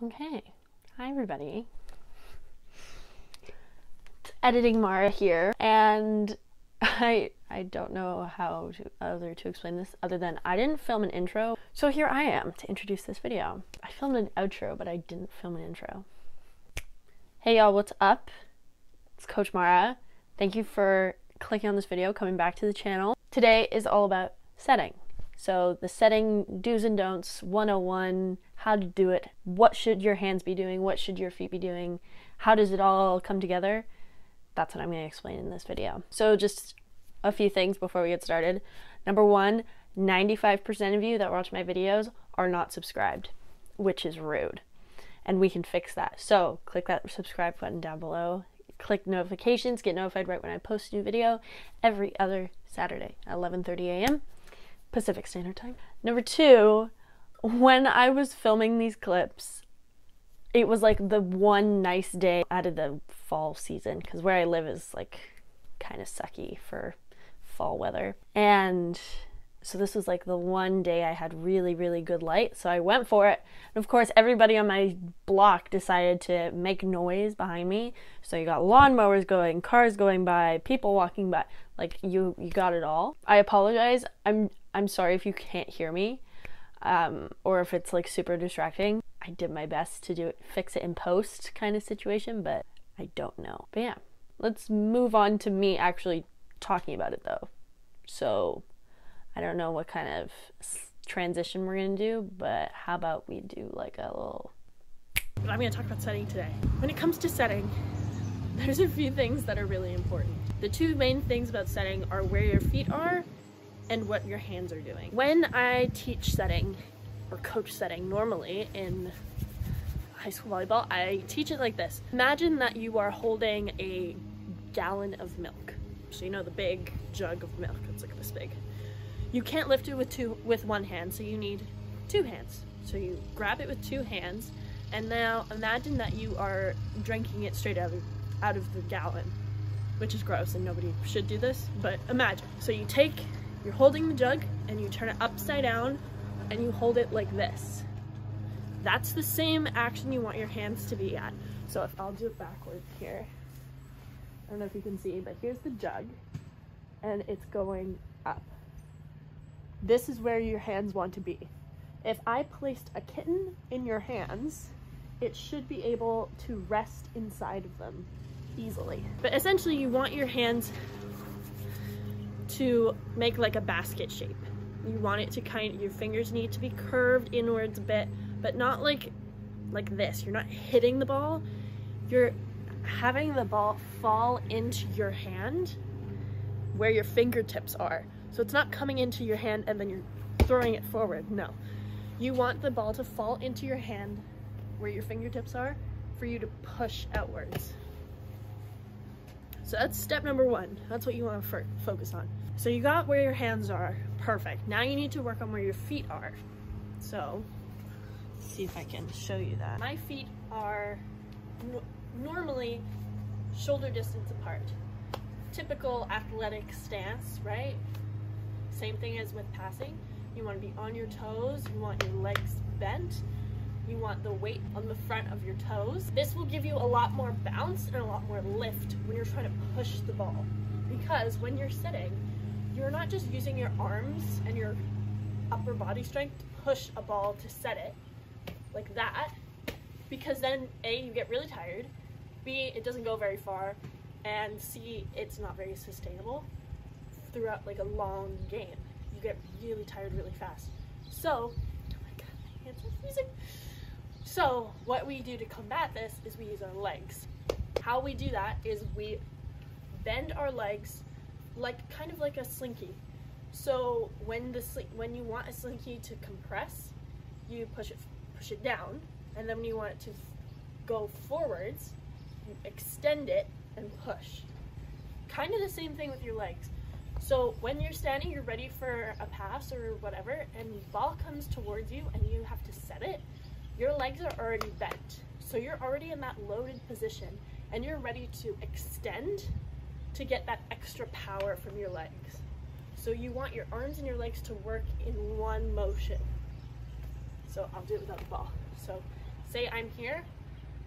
Okay, hi everybody. It's editing Mara here, and I don't know how to explain this other than I didn't film an intro, so here I am to introduce this video. I filmed an outro, but I didn't film an intro. Hey y'all, what's up? It's Coach Mara. Thank you for clicking on this video, coming back to the channel. Today is all about setting. So the setting do's and don'ts 101, how to do it, what should your hands be doing, what should your feet be doing, how does it all come together? That's what I'm going to explain in this video. So just a few things before we get started. Number one, 95% of you that watch my videos are not subscribed, which is rude. And we can fix that. So click that subscribe button down below. Click notifications, get notified right when I post a new video every other Saturday at 11:30 a.m. Pacific Standard Time. Number two, when I was filming these clips, it was like the one nice day out of the fall season, because where I live is like kind of sucky for fall weather. And so this was like the one day I had really, really good light, so I went for it. And of course, everybody on my block decided to make noise behind me. So you got lawnmowers going, cars going by, people walking by. Like you got it all. I apologize. I'm sorry if you can't hear me, or if it's like super distracting. I did my best to fix it in post kind of situation, but I don't know. But yeah, let's move on to me actually talking about it though. So I don't know what kind of transition we're gonna do, but how about we do like a little... But I'm gonna talk about setting today. When it comes to setting, there's a few things that are really important. The two main things about setting are where your feet are and what your hands are doing. When I teach setting or coach setting normally in high school volleyball, I teach it like this. Imagine that you are holding a gallon of milk. So you know the big jug of milk, it's like this big. You can't lift it with one hand, so you need two hands. So you grab it with two hands, and now imagine that you are drinking it straight out of the gallon, which is gross and nobody should do this, but imagine. So you're holding the jug and you turn it upside down and you hold it like this. That's the same action you want your hands to be at. So if I'll do it backwards here, I don't know if you can see, but here's the jug and it's going up. This is where your hands want to be. If I placed a kitten in your hands, it should be able to rest inside of them easily. But essentially you want your hands to make like a basket shape. You want it to your fingers need to be curved inwards a bit, but not like this. You're not hitting the ball. You're having the ball fall into your hand where your fingertips are. So it's not coming into your hand and then you're throwing it forward. No. You want the ball to fall into your hand where your fingertips are for you to push outwards. So that's step number one. That's what you want to focus on. So you got where your hands are. Perfect. Now you need to work on where your feet are. So let's see if I can show you that. My feet are normally shoulder distance apart. Typical athletic stance, right? Same thing as with passing. You want to be on your toes. You want your legs bent. You want the weight on the front of your toes. This will give you a lot more bounce and a lot more lift when you're trying to push the ball. Because when you're sitting, you're not just using your arms and your upper body strength to push a ball to set it like that, because then A, you get really tired, B, it doesn't go very far, and C, it's not very sustainable throughout like a long game. You get really tired really fast. So, oh my god, my hands are freezing. So what we do to combat this is we use our legs. How we do that is we bend our legs kind of like a slinky. So when you want a slinky to compress, you push it down, and then when you want it to go forwards, you extend it and push. Kind of the same thing with your legs. So when you're standing, you're ready for a pass or whatever, and the ball comes towards you and you have to set it, your legs are already bent. So you're already in that loaded position and you're ready to extend to get that extra power from your legs. So you want your arms and your legs to work in one motion. So I'll do it without the ball. So say I'm here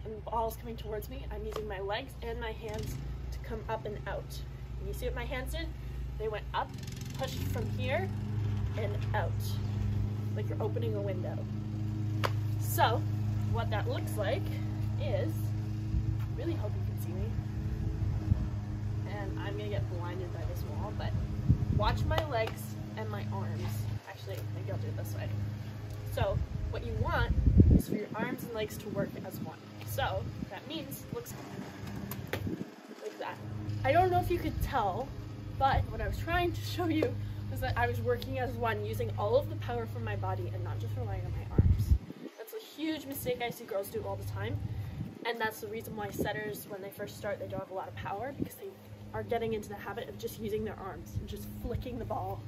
and the ball is coming towards me, I'm using my legs and my hands to come up and out. And you see what my hands did? They went up, pushed from here, and out, like you're opening a window. So, what that looks like is, really hope you can see me, and I'm gonna get blinded by this wall, but watch my legs and my arms. Actually, maybe I'll do it this way. So, what you want is for your arms and legs to work as one. So, that means, looks like that. I don't know if you could tell, but what I was trying to show you was that I was working as one, using all of the power from my body and not just relying on my arms. That's a huge mistake I see girls do all the time, and that's the reason why setters, when they first start, they don't have a lot of power, because they are getting into the habit of just using their arms and just flicking the ball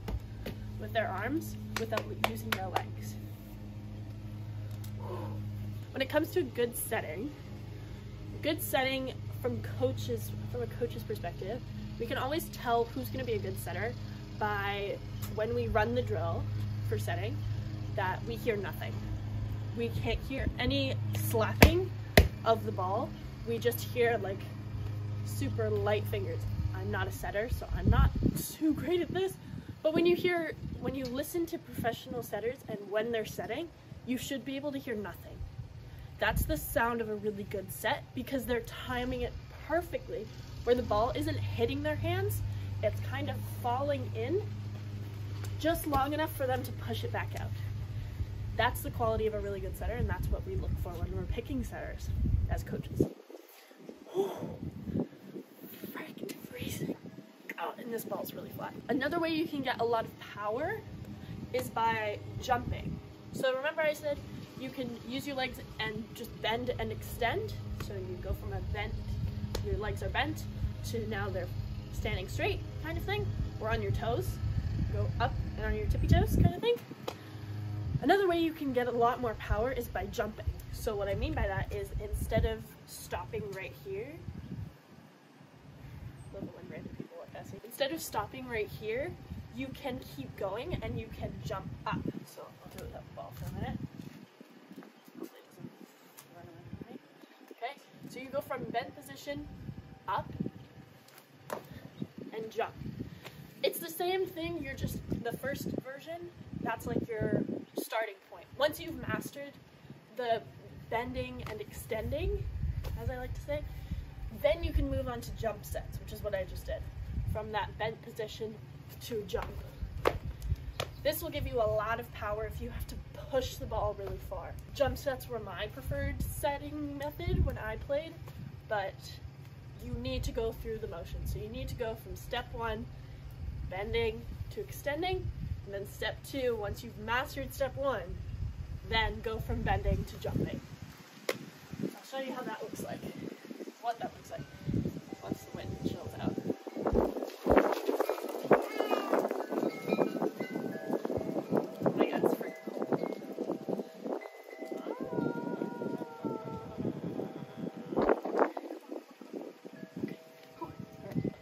with their arms without using their legs. When it comes to a good setting from a coach's perspective, we can always tell who's going to be a good setter by when we run the drill for setting that we hear nothing. We can't hear any slapping of the ball. We just hear like super light fingers. I'm not a setter, so I'm not too great at this, but when you listen to professional setters and when they're setting, you should be able to hear nothing. That's the sound of a really good set, because they're timing it perfectly where the ball isn't hitting their hands, it's kind of falling in just long enough for them to push it back out. That's the quality of a really good setter, and that's what we look for when we're picking setters as coaches. Freaking freezing. Oh, and this ball's really flat. Another way you can get a lot of power is by jumping. So remember I said you can use your legs and just bend and extend. So you go from a bent, your legs are bent, to now they're standing straight kind of thing, or on your toes, go up and on your tippy toes kind of thing. Another way you can get a lot more power is by jumping. So what I mean by that is, instead of stopping right here, instead of stopping right here, you can keep going and you can jump up. So I'll do it with that ball for a minute. Okay, so you go from bent position, up, and jump. It's the same thing, you're just, the first version, that's like your starting point. Once you've mastered the bending and extending, as I like to say, then you can move on to jump sets, which is what I just did. From that bent position to jump. This will give you a lot of power if you have to push the ball really far. Jump sets were my preferred setting method when I played, but you need to go through the motion. So you need to go from step one, bending, to extending, and then step two, once you've mastered step one, then go from bending to jumping. So I'll show you how that looks like, what that looks like, once the wind chills out.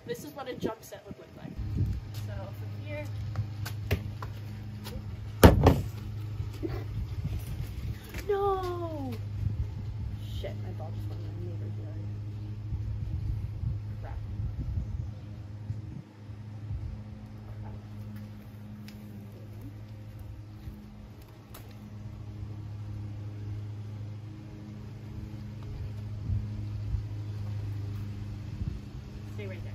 This is what a jump set would look like. So from here, no! Shit, my ball just went in my neighbor's yard. Crap. Stay right there.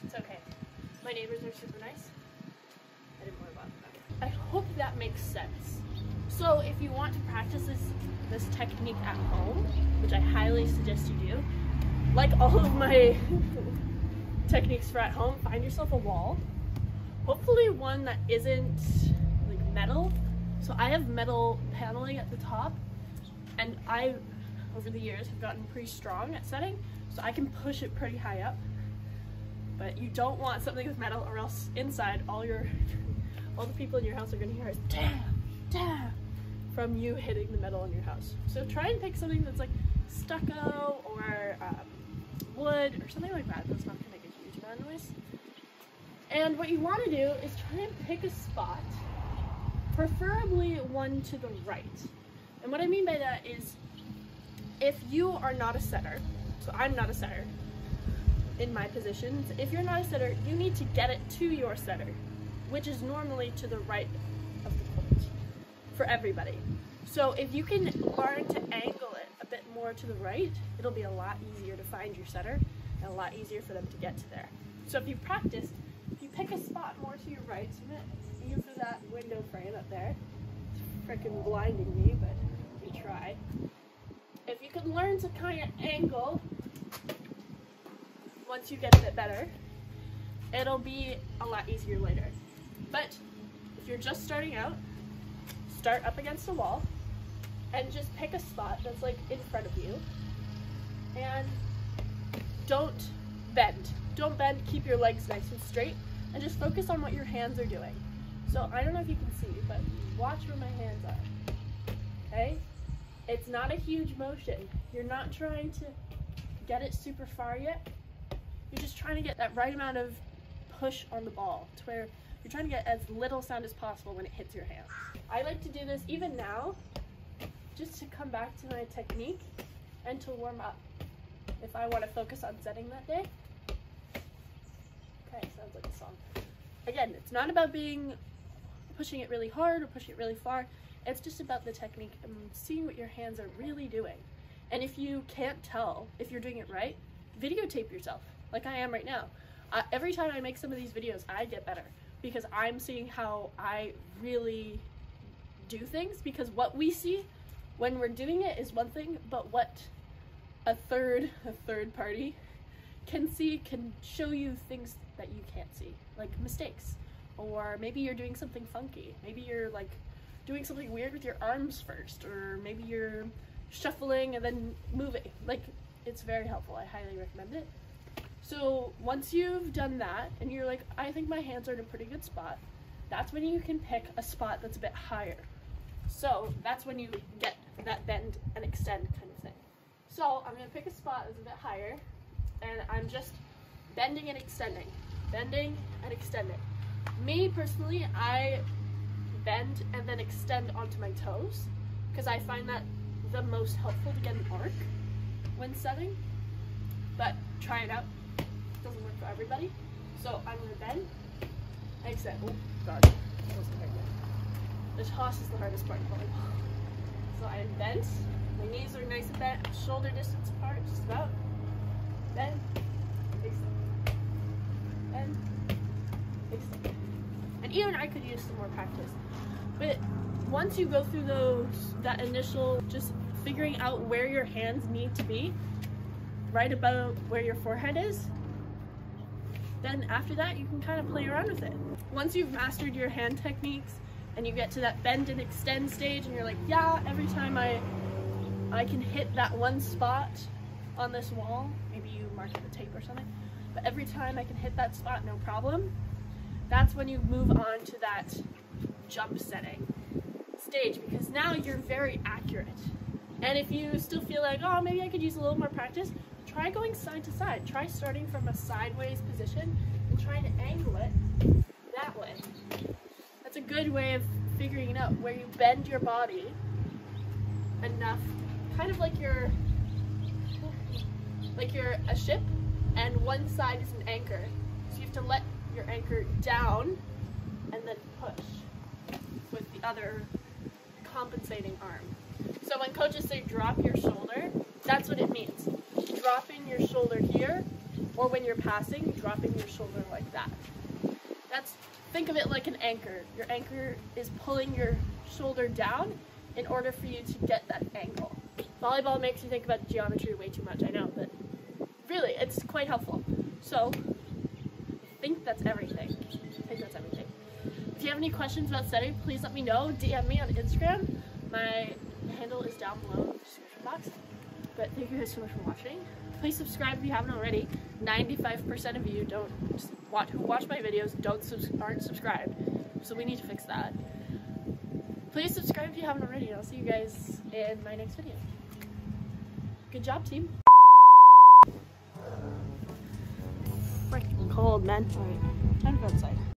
It's okay. My neighbors are super nice. I didn't worry about that. I hope that makes sense. So if you want to practice this technique at home, which I highly suggest you do, like all of my techniques for at home, find yourself a wall. Hopefully one that isn't like metal. So I have metal paneling at the top, and I, over the years, have gotten pretty strong at setting, so I can push it pretty high up. But you don't want something with metal, or else inside all your all the people in your house are gonna hear is damn, damn, from you hitting the metal in your house. So try and pick something that's like stucco or wood or something like that. That's not gonna make a huge amount of noise. And what you want to do is try and pick a spot, preferably one to the right. And what I mean by that is, if you are not a setter, so I'm not a setter in my positions, if you're not a setter, you need to get it to your setter, which is normally to the right of the court for everybody. So if you can learn to angle it a bit more to the right, it'll be a lot easier to find your setter and a lot easier for them to get to there. So if you've practiced, if you pick a spot more to your right, so I'm gonna aim for that window frame up there. It's freaking blinding me, but we try. If you can learn to kind of angle, once you get a bit better, it'll be a lot easier later. But if you're just starting out, start up against a wall and just pick a spot that's like in front of you, and don't bend. Don't bend, keep your legs nice and straight, and just focus on what your hands are doing. So I don't know if you can see, but watch where my hands are, okay? It's not a huge motion. You're not trying to get it super far yet. You're just trying to get that right amount of push on the ball to where you're trying to get as little sound as possible when it hits your hand. I like to do this even now, just to come back to my technique and to warm up if I want to focus on setting that day. Okay, sounds like a song. Again, it's not about pushing it really hard or pushing it really far. It's just about the technique and seeing what your hands are really doing. And if you can't tell if you're doing it right, videotape yourself, like I am right now. Every time I make some of these videos, I get better because I'm seeing how I really do things, because what we see when we're doing it is one thing, but what a third party can see can show you things that you can't see, like mistakes, or maybe you're doing something funky, maybe you're like doing something weird with your arms first, or maybe you're shuffling and then moving. Like, it's very helpful. I highly recommend it. So once you've done that and you're like, I think my hands are in a pretty good spot, that's when you can pick a spot that's a bit higher. So that's when you get that bend and extend kind of thing. So I'm gonna pick a spot that's a bit higher, and I'm just bending and extending, bending and extending. Me personally, I bend and then extend onto my toes because I find that the most helpful to get an arc when setting, but try it out. It doesn't work for everybody. So I'm gonna bend and extend. Oh God, that wasn't very good. The toss is the hardest part of volleyball. So I am bent, my knees are nice and bent, shoulder distance apart, just about. Bend, extend, bend, extend. And even I could use some more practice. But once you go through that initial just figuring out where your hands need to be, right about where your forehead is, then after that you can kind of play around with it. Once you've mastered your hand techniques and you get to that bend and extend stage and you're like, yeah, every time I can hit that one spot on this wall, maybe you mark it with tape or something, but every time I can hit that spot, no problem, that's when you move on to that jump setting stage, because now you're very accurate. And if you still feel like, oh, maybe I could use a little more practice, try going side to side. Try starting from a sideways position and trying to angle it that way. That's a good way of figuring out where you bend your body enough, kind of like you're a ship and one side is an anchor. So you have to let your anchor down and then push with the other compensating arm. So when coaches say drop your shoulder, that's what it means. Dropping your shoulder here, or when you're passing, dropping your shoulder like that. Think of it like an anchor. Your anchor is pulling your shoulder down in order for you to get that angle. Volleyball makes you think about geometry way too much, I know, but really, it's quite helpful. So, I think that's everything. If you have any questions about setting, please let me know. DM me on Instagram. My handle is down below in the description box. But thank you guys so much for watching. Please subscribe if you haven't already. 95% of you who watch my videos aren't subscribed. so we need to fix that. Please subscribe if you haven't already, and I'll see you guys in my next video. Good job, team. Freaking cold, man. Alright, time to go outside.